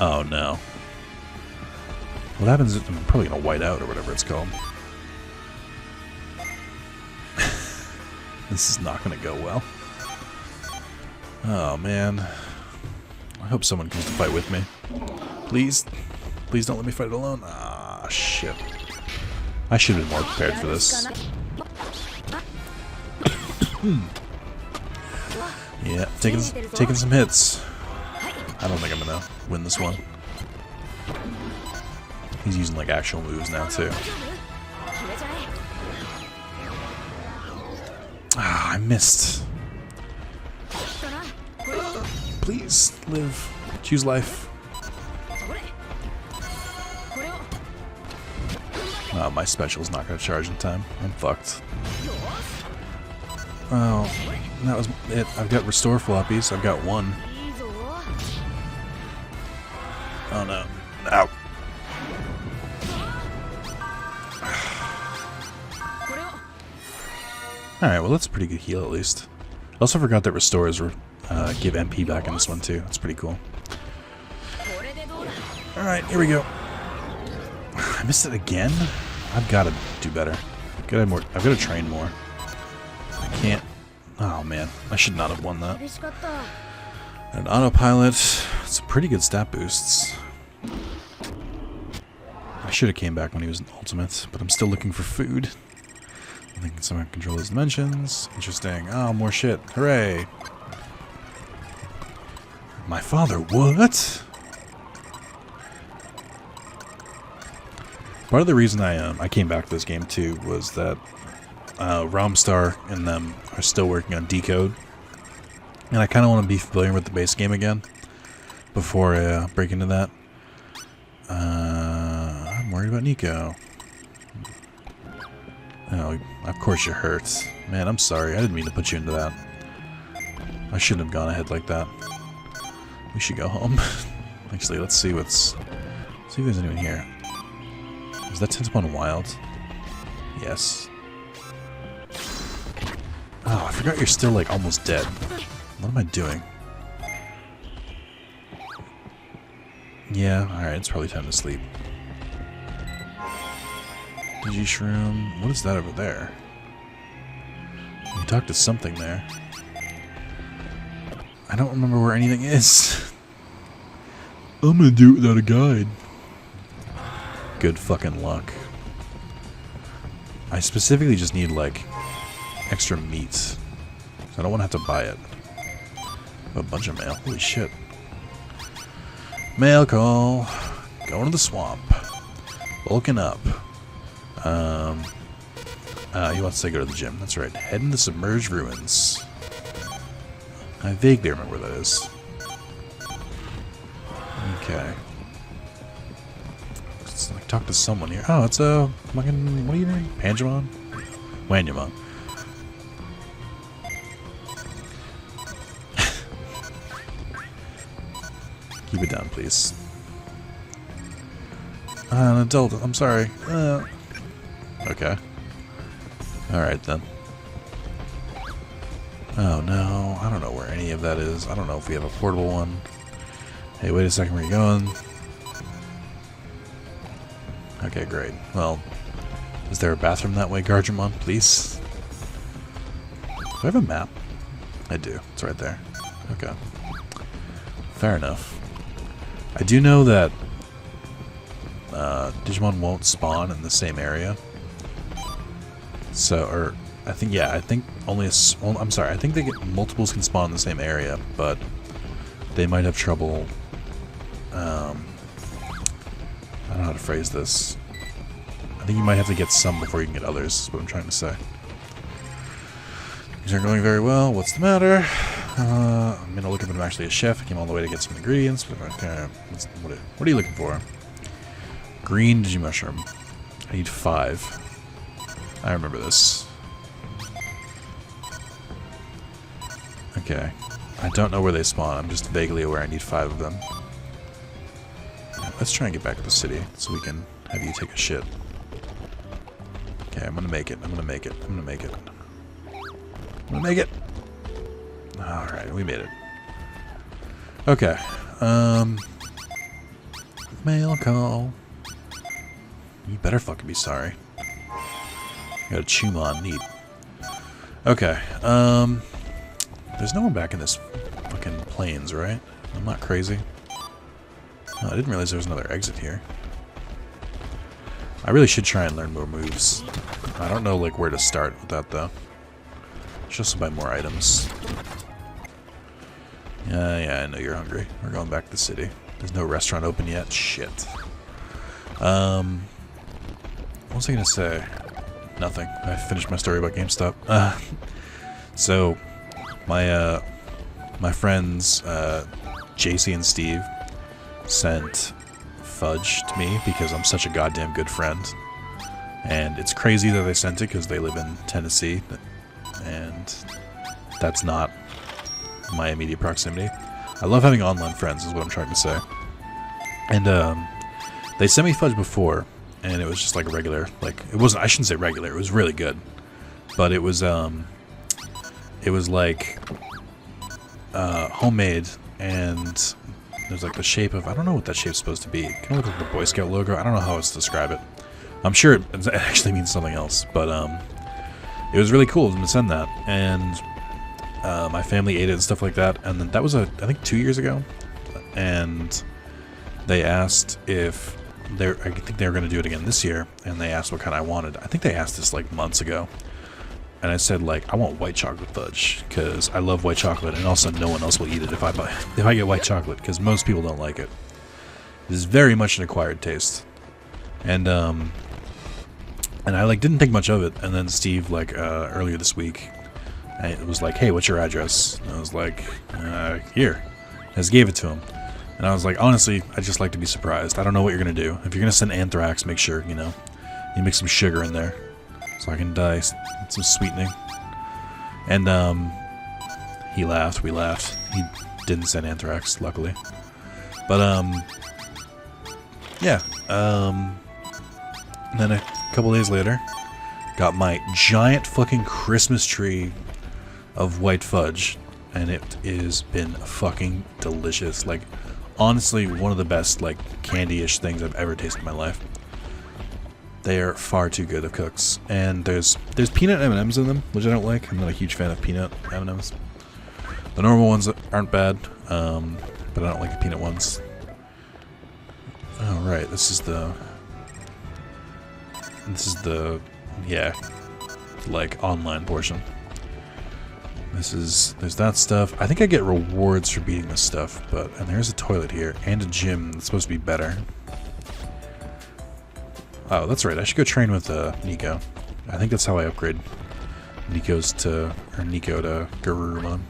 Speaker 1: Oh, no. What happens if I'm probably going to white out or whatever it's called. This is not going to go well. Oh, man. I hope someone comes to fight with me. Please? Please don't let me fight it alone. Ah, shit. I should have been more prepared for this. Yeah, taking some hits. I don't think I'm gonna win this one. He's using like actual moves now too. Ah, I missed. Please live. Choose life. Oh, my special's not going to charge in time. I'm fucked. Oh, that was it. I've got restore floppies. I've got one. Oh no. Ow. Alright, well that's a pretty good heal at least. I also forgot that restores give MP back in this one too. That's pretty cool. Alright, here we go. I missed it again? I've got to do better. I've got to train more. I can't. Oh man, I should not have won that. An autopilot. It's pretty good stat boosts. I should have came back when he was in ultimate, but I'm still looking for food. I think someone can control his dimensions. Interesting. Oh, more shit. Hooray! My father, what? Part of the reason I came back to this game too was that Romstar and them are still working on Decode, and I kind of want to be familiar with the base game again before I break into that. I'm worried about Nico. Oh, of course you're hurt. Man, I'm sorry. I didn't mean to put you into that. I shouldn't have gone ahead like that. We should go home. Actually, let's see if there's anyone here. Is that Digimon wild? Yes. Oh, I forgot you're still, like, almost dead. What am I doing? Yeah, alright, it's probably time to sleep. Digi-shroom. What is that over there? You talked to something there. I don't remember where anything is. I'm gonna do it without a guide. Good fucking luck. I specifically just need, like, extra meat. So I don't want to have to buy it. A bunch of mail. Holy shit. Mail call. Going to the swamp. Bulking up. He wants to go to the gym. That's right. Heading to submerged ruins. I vaguely remember where that is. Okay. Let's like, talk to someone here. Oh, it's a fucking. What are you doing? Panjamon? Wanyamon. Keep it down, please. An adult. I'm sorry. Okay. Alright then. Oh no. I don't know where any of that is. I don't know if we have a portable one. Hey, wait a second. Where are you going? Okay, great. Well, is there a bathroom that way, Garjamon? Please? Do I have a map? I do. It's right there. Okay. Fair enough. I do know that Digimon won't spawn in the same area. So, or I think, yeah, I think only I'm sorry, I think they get multiples can spawn in the same area, but they might have trouble. I don't know how to phrase this. I think you might have to get some before you can get others. Is what I'm trying to say. Things aren't going very well. What's the matter? I'm gonna look up if I'm actually a chef. I came all the way to get some ingredients. But okay, what are you looking for? Green Digimushroom. I need 5. I remember this. Okay. I don't know where they spawn. I'm just vaguely aware I need 5 of them. Let's try and get back to the city so we can have you take a shit. Okay, I'm gonna make it. I'm gonna make it. I'm gonna make it. I'm gonna make it! Alright, we made it. Okay. Mail call. You better fucking be sorry. Got a Chumon, neat. Okay, there's no one back in this fucking plains, right? I'm not crazy. Oh, I didn't realize there was another exit here. I really should try and learn more moves. I don't know, like, where to start with that, though. Just to buy more items. Yeah, I know you're hungry. We're going back to the city. There's no restaurant open yet. Shit. What was I gonna say? Nothing. I finished my story about GameStop. So, my friends, JC and Steve, sent fudge to me because I'm such a goddamn good friend. And it's crazy that they sent it because they live in Tennessee, and that's not my immediate proximity. I love having online friends is what I'm trying to say. And they sent me fudge before, and it was just like a regular, like, it wasn't, I shouldn't say regular, it was really good. But it was like homemade, and there's like the shape of, I don't know what that shape's supposed to be. It kind of looks like the Boy Scout logo. I don't know how else to describe it. I'm sure it actually means something else, but it was really cool of them to send that, and my family ate it and stuff like that. And then that was I think 2 years ago, and they asked if I think they were going to do it again this year, and they asked what kind I wanted. I think they asked this like months ago, and I said like I want white chocolate fudge because I love white chocolate, and also no one else will eat it if I get white chocolate because most people don't like it. It is very much an acquired taste, and I like didn't think much of it, and then Steve like earlier this week, it was like, hey, what's your address? And I was like, here. I just gave it to him. And I was like, honestly, I'd just like to be surprised. I don't know what you're going to do. If you're going to send anthrax, make sure, you know, you mix some sugar in there so I can dye some sweetening. And he laughed. We laughed. He didn't send anthrax, luckily. But, yeah. And then a couple days later, got my giant fucking Christmas tree of white fudge. And it has been fucking delicious. Like, honestly, one of the best, like, candy-ish things I've ever tasted in my life. They are far too good of cooks. And there's peanut M&Ms in them, which I don't like. I'm not a huge fan of peanut M&Ms. The normal ones aren't bad, but I don't like the peanut ones. Oh, right, this is the, yeah, like, online portion. There's that stuff. I think I get rewards for beating this stuff, and there's a toilet here, and a gym that's supposed to be better. Oh, that's right, I should go train with Nico. I think that's how I upgrade Nico to Garurumon.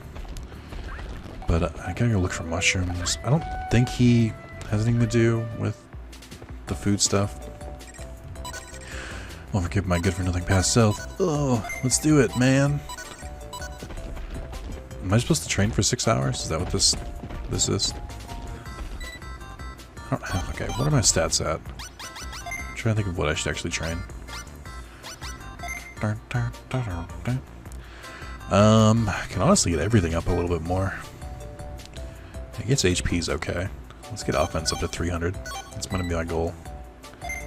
Speaker 1: But I gotta go look for mushrooms. I don't think he has anything to do with the food stuff. Won't forget my good-for-nothing past self. Oh, let's do it, man. Am I supposed to train for 6 hours? Is that what this is? I don't have, okay, what are my stats at? I'm trying to think of what I should actually train. I can honestly get everything up a little bit more. I guess HP's okay. Let's get offense up to 300. That's going to be my goal.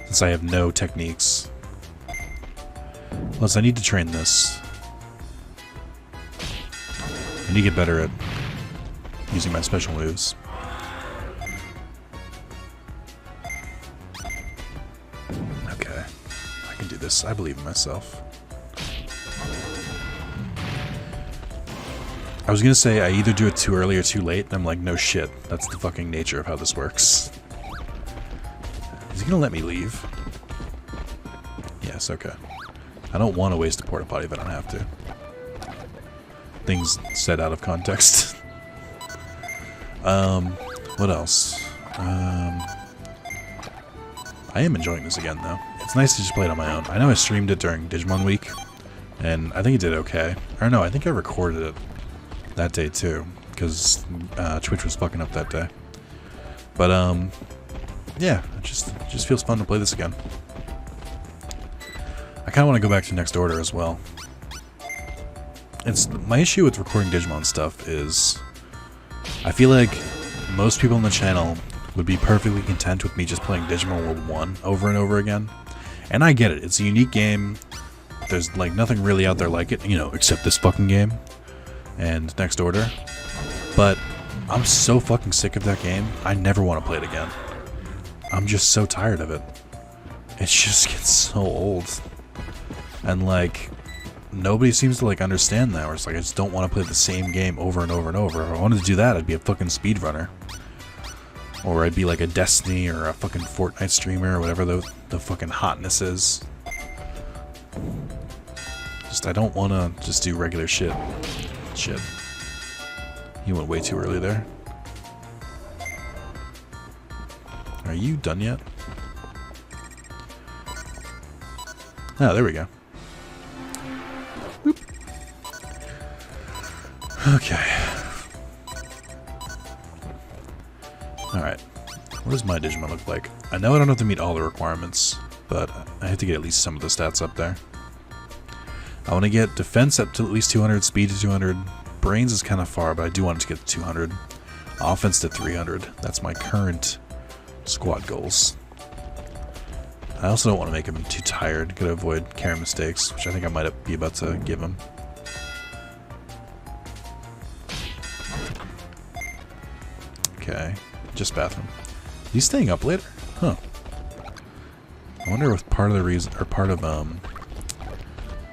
Speaker 1: Since I have no techniques. Plus, I need to train this. I need to get better at using my special moves. Okay. I can do this. I believe in myself. I was gonna say I either do it too early or too late, and I'm like, no shit. That's the fucking nature of how this works. Is he gonna let me leave? Yes, okay. I don't want to waste a porta potty if I don't have to. Things said out of context. What else? I am enjoying this again, though. It's nice to just play it on my own. I know I streamed it during Digimon week, and I think it did okay. Or no, I think I recorded it that day too, because Twitch was fucking up that day. But yeah, it just feels fun to play this again. I kind of want to go back to Next Order as well. It's my issue with recording Digimon stuff is I feel like most people on the channel would be perfectly content with me just playing Digimon World 1 over and over again. And I get it. It's a unique game. There's like nothing really out there like it, you know, except this fucking game and Next Order. But I'm so fucking sick of that game. I never want to play it again. I'm just so tired of it. It just gets so old. And like nobody seems to like understand that. Where it's like I just don't want to play the same game over and over and over. If I wanted to do that, I'd be a fucking speedrunner. Or I'd be like a Destiny or a fucking Fortnite streamer or whatever the fucking hotness is. Just I don't want to just do regular shit. Shit. You went way too early there. Are you done yet? Oh, there we go. Boop. Okay. Alright. What does my Digimon look like? I know I don't have to meet all the requirements, but I have to get at least some of the stats up there. I want to get defense up to at least 200, speed to 200. Brains is kind of far, but I do want it to get to 200. Offense to 300. That's my current squad goals. I also don't want to make him too tired. Gotta avoid carry mistakes, which I think I might be about to give him. Okay, just bathroom. He's staying up later? Huh. I wonder if part of the reason, or part of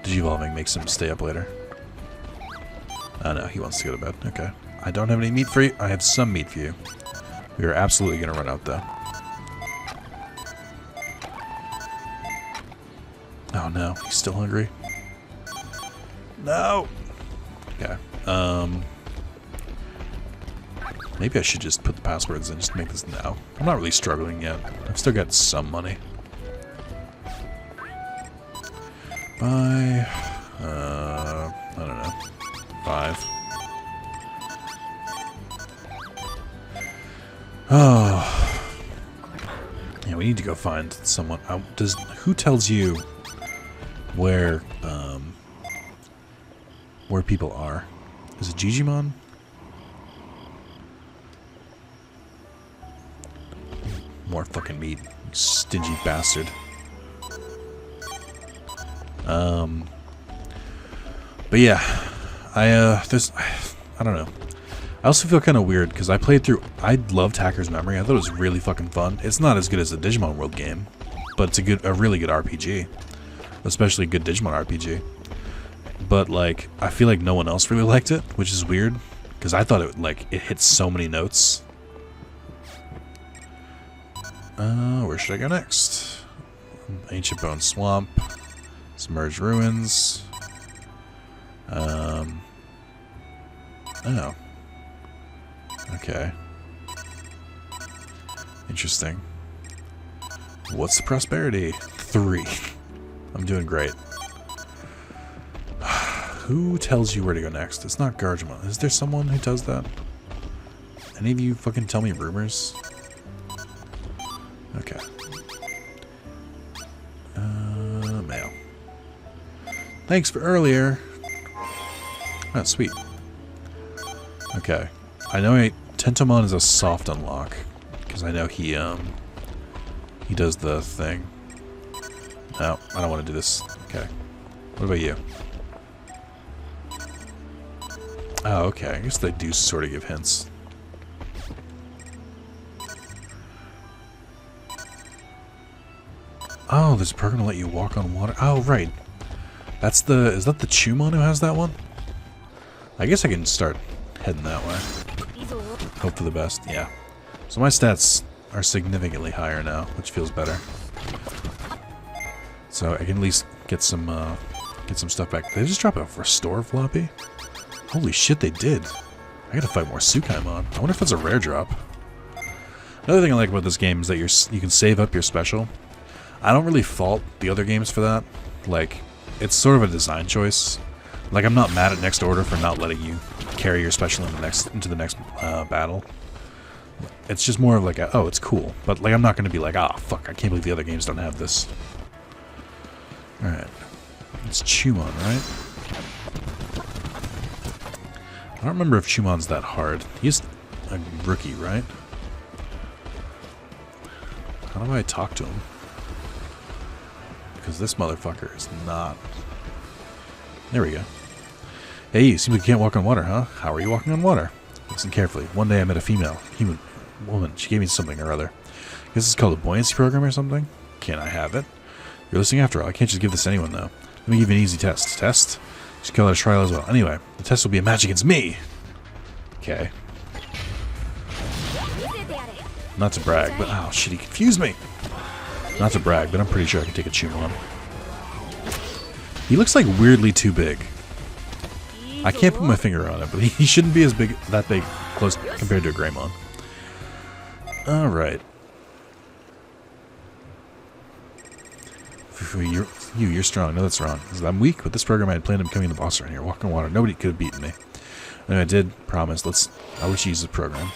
Speaker 1: Digivolving makes him stay up later. Oh no, he wants to go to bed. Okay. I don't have any meat for you. I have some meat for you. We are absolutely gonna run out though. Oh no, he's still hungry. No! Okay. Maybe I should just put the passwords in just to make this now. I'm not really struggling yet. I've still got some money. Buy, I don't know, 5. Oh. Yeah, we need to go find someone. Who tells you where people are? Is it Digimon? More fucking meat, you stingy bastard. But yeah, I don't know. I also feel kind of weird because I played through. I loved Hacker's Memory. I thought it was really fucking fun. It's not as good as the Digimon World game, but it's a really good RPG, especially a good Digimon RPG. But like, I feel like no one else really liked it, which is weird because I thought it hit so many notes. Where should I go next? Ancient Bone Swamp, Submerged Ruins. Oh. Okay. Interesting. What's the prosperity? 3. I'm doing great. Who tells you where to go next? It's not Gargemon. Is there someone who does that? Any of you fucking tell me rumors? Okay. Mail. Thanks for earlier. Oh, sweet. Okay. I know Tentomon is a soft unlock because I know he does the thing. No, I don't want to do this. Okay. What about you? Oh, okay. I guess they do sort of give hints. Oh, there's a program to let you walk on water. Oh, right. Is that the Chumon who has that one? I guess I can start heading that way. Hope for the best. Yeah. So my stats are significantly higher now, which feels better. So I can at least get some stuff back. Did they just drop a restore floppy? Holy shit, they did. I gotta fight more Sukaimon. I wonder if it's a rare drop. Another thing I like about this game is that you can save up your special. I don't really fault the other games for that. Like, it's sort of a design choice. Like, I'm not mad at Next Order for not letting you carry your special into the next battle. It's just more of like, oh, it's cool. But like, I'm not going to be like, ah, fuck, I can't believe the other games don't have this. Alright. It's Chumon, right? I don't remember if Chumon's that hard. He's a rookie, right? How do I talk to him? Because this motherfucker is not... There we go. Hey, you seem like you can't walk on water, huh? How are you walking on water? Listen carefully. One day I met a human woman. She gave me something or other. I guess it's called a buoyancy program or something? Can't I have it? You're listening after all. I can't just give this to anyone, though. Let me give you an easy test. Test? You should call it a trial as well. Anyway, the test will be a match against me! Okay. Not to brag, but... Oh, shit, he confused me! Not to brag, but I'm pretty sure I can take a Chumon. He looks like weirdly too big. I can't put my finger on it, but he shouldn't be that big close compared to a Greymon. Alright. You're strong. No, that's wrong. I'm weak. With this program, I had planned on becoming the boss around here. Walking on water. Nobody could have beaten me. And I did promise. I'll let you use the program.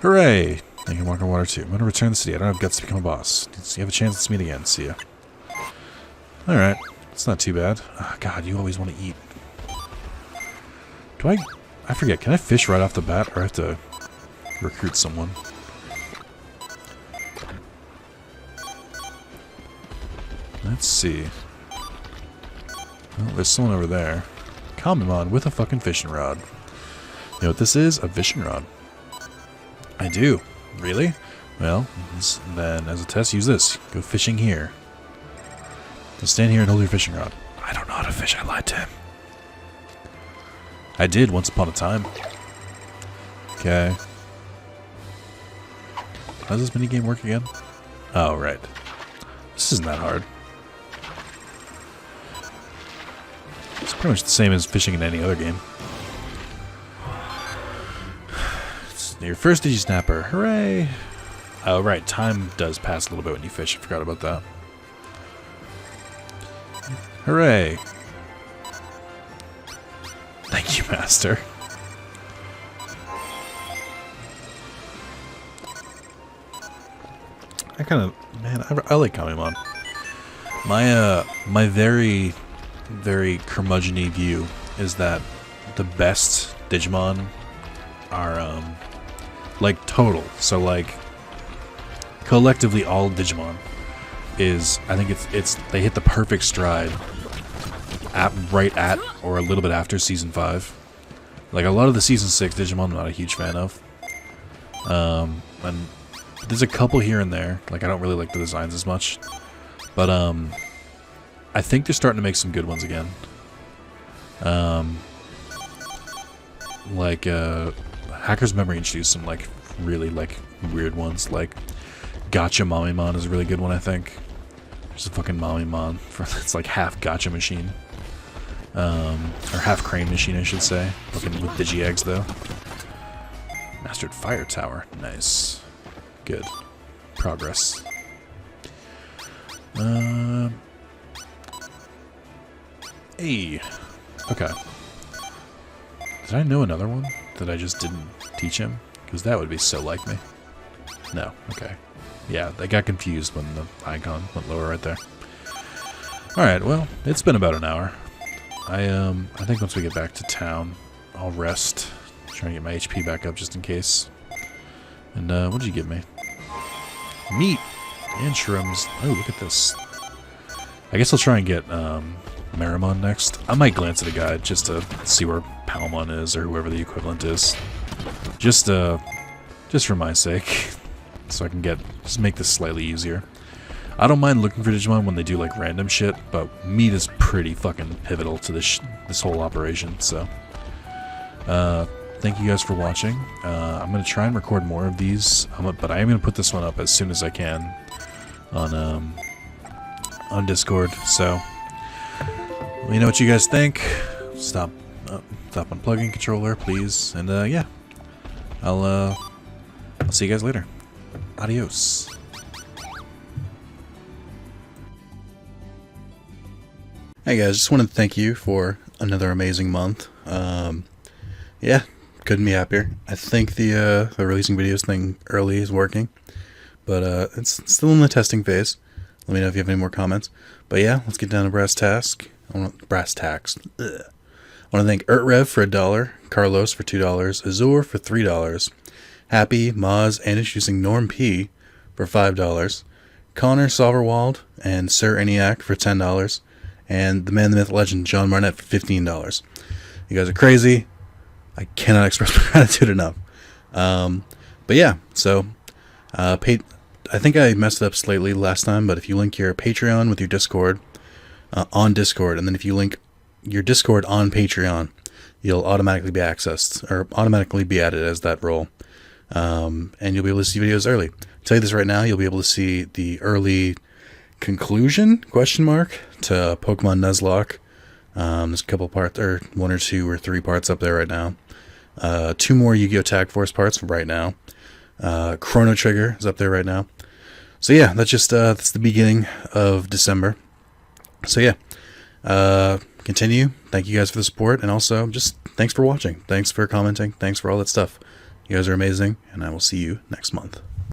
Speaker 1: Hooray! I can walk on water too. I'm going to return to the city. I don't have guts to become a boss. You have a chance to meet again. See ya. Alright. It's not too bad. Oh, God, you always want to eat. Do I forget. Can I fish right off the bat? Or I have to recruit someone? Let's see. Well, there's someone over there. Kamimon with a fucking fishing rod. You know what this is? A fishing rod. I do. Really? Well, then as a test, use this. Go fishing here. Just stand here and hold your fishing rod. I don't know how to fish. I lied to him. I did once upon a time. Okay. How does this minigame work again? Oh, right. This isn't that hard. It's pretty much the same as fishing in any other game. It's your first Digi-Snapper. Hooray! Oh, right. Time does pass a little bit when you fish. I forgot about that. Hooray! Thank you, Master. I kind of... Man, I like Kamimon. My very... very curmudgeon-y view is that the best Digimon are like total, so like collectively all Digimon is, I think it's they hit the perfect stride right at or a little bit after season 5. Like a lot of the season 6 Digimon I'm not a huge fan of, and there's a couple here and there, like I don't really like the designs as much, but I think they're starting to make some good ones again. Hacker's Memory introduced some like really like weird ones. Like Gotcha Mamimon is a really good one, I think. There's a fucking Mamimon it's like half Gotcha machine, or half crane machine, I should say. Fucking with Digi eggs though. Mastered Fire Tower, nice, good progress. Hey. Okay. Did I know another one that I just didn't teach him? Because that would be so like me. No. Okay. Yeah, I got confused when the icon went lower right there. Alright, well, it's been about an hour. I think once we get back to town, I'll rest. Try and get my HP back up just in case. And, what did you give me? Meat! And shrooms. Oh, look at this. I guess I'll try and get, Meramon next. I might glance at a guide just to see where Palmon is or whoever the equivalent is. Just for my sake. So I can just make this slightly easier. I don't mind looking for Digimon when they do like random shit, but meat is pretty fucking pivotal to this whole operation, so. Thank you guys for watching. I'm going to try and record more of these, but I am going to put this one up as soon as I can on Discord, so. Let me know what you guys think. Stop unplugging controller, please. And yeah, I'll see you guys later. Adios. Hey guys, just wanted to thank you for another amazing month. Yeah, couldn't be happier. I think the releasing videos thing early is working, but it's still in the testing phase. Let me know if you have any more comments. But yeah, let's get down to brass tacks. Brass tacks. Ugh. I want to thank Urtrev for $1, Carlos for $2, Azur for $3, Happy, Maz, and introducing Norm P for $5, Connor Solverwald and Sir ENIAC for $10, and the man, the myth, legend, John Marnett for $15. You guys are crazy. I cannot express my gratitude enough. But yeah, so I think I messed it up slightly last time, but if you link your Patreon with your Discord on Discord, and then if you link your Discord on Patreon, you'll automatically be accessed, or automatically be added as that role. And you'll be able to see videos early. I'll tell you this right now, you'll be able to see the early conclusion, to Pokemon Nuzlocke. There's a couple parts, or 1 or 2 or 3 parts up there right now. 2 more Yu-Gi-Oh! Tag Force parts right now. Chrono Trigger is up there right now. So yeah, that's just that's the beginning of December. So yeah, continue. Thank you guys for the support, and also just thanks for watching. Thanks for commenting. Thanks for all that stuff. You guys are amazing, and I will see you next month.